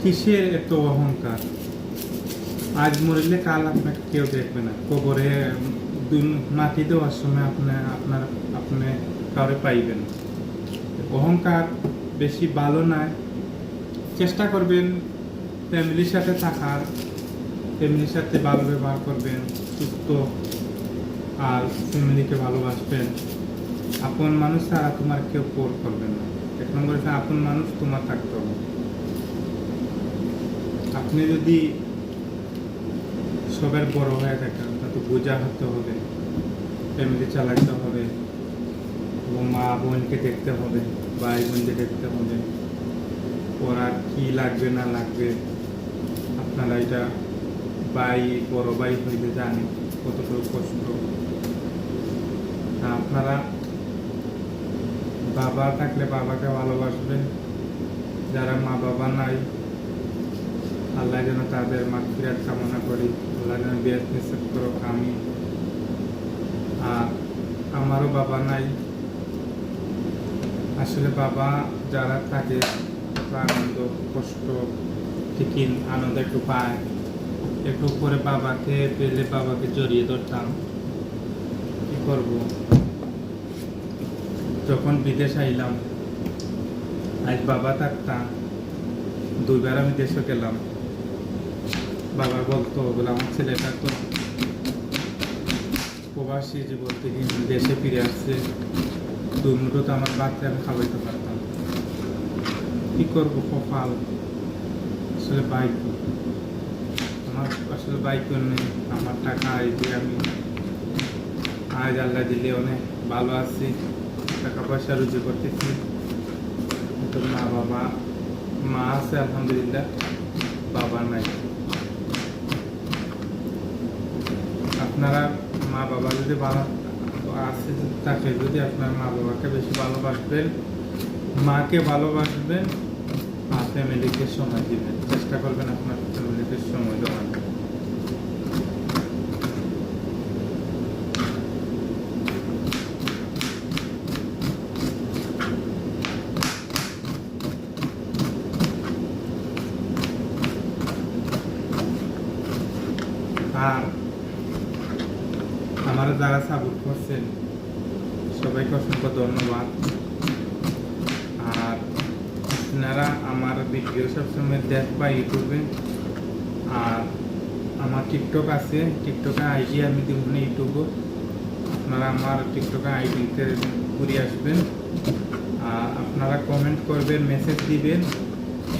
কিসের এত অহংকার? আজ মরিলে কাল আপনাকে কেউ দেখবে না, কবরে মাটি দেওয়ার সময় আপনি কাউরে পাইবেন। অহংকার বেশি ভালো নয়। চেষ্টা করবেন ফ্যামিলির সাথে থাকার, ফ্যামিলির সাথে ভালো ব্যবহার করবেন, সুস্থ আর ফ্যামিলিকে ভালোবাসবেন। আপন মানুষ ছাড়া তোমার কেউ পর করবেন না। এক নম্বর হচ্ছে আপন মানুষ তোমার থাকতে হবে। আপনি যদি সবার বড় হয়ে থাকেন তাতে বোঝা হতে হবে, ফ্যামিলি চালাতে হবে, এবং মা বোনকে দেখতে হবে, ভাই বোনকে দেখতে হবে, ওরা কি লাগবে না লাগবে। আপনারা এটা বড় ভাই হইলে জানে কতটুকু কষ্ট। আপনারা বাবা থাকলে বাবাকে ভালোবাসবেন। যারা মা বাবা নাই, আল্লাহ যেন তাদের মাগফিরাত কামনা করি। আল্লাহ যেন বিয়াত নিষেধ করো আমি। আর আমারও বাবা নাই। আসলে বাবা যারা থাকে আনন্দ কষ্ট ঠিকই আনন্দ একটু পায়। একটু পরে বাবাকে পেলে বাবাকে জড়িয়ে ধরতাম। কি করব? যখন বিদেশ আইলাম, আজ বাবা থাকতাম, 2 বার আমি দেশে গেলাম। বাবা বলতো বলে আমার ছেলেটা তো প্রবাসী জীবন থেকে দেশে ফিরে আসছে, 2 মুঠো তো আমার বাচ্চা আমি খাওয়াইতে পারতাম। কি করবো? কপাল আসলে ভাগ্য। আমার আসলে ভাগ্য নেই। আমার টাকা আয় দিয়ে আমি আজ আল্লাহ দিলে অনেক ভালো আছি, টাকা পয়সা রুজি করতেছি। কিন্তু মা আছে আলহামদুলিল্লাহ, বাবা নাই। আপনারা মা বাবা যদি ভালো আছে থাকে, যদি আপনার মা বাবাকে বেশি ভালোবাসবেন, মাকে ভালোবাসবেন, আর ফ্যামিলিকে সময় দিবেন। চেষ্টা করবেন আপনার ফ্যামিলিকে সময় দেওয়ার। আর আমার যারা সাপোর্ট করছেন সবাইকে অসংখ্য ধন্যবাদ। আর আপনারা আমার ভিডিও সবসময় দেখবা ইউটিউবে। আর আমার টিকটক আছে, টিকটকে আইডি আমি দিব না ইউটিউবে। আপনারা আমার টিকটকে আইডিতে ঘুরে আসবেন। আর আপনারা কমেন্ট করবেন, মেসেজ দিবেন।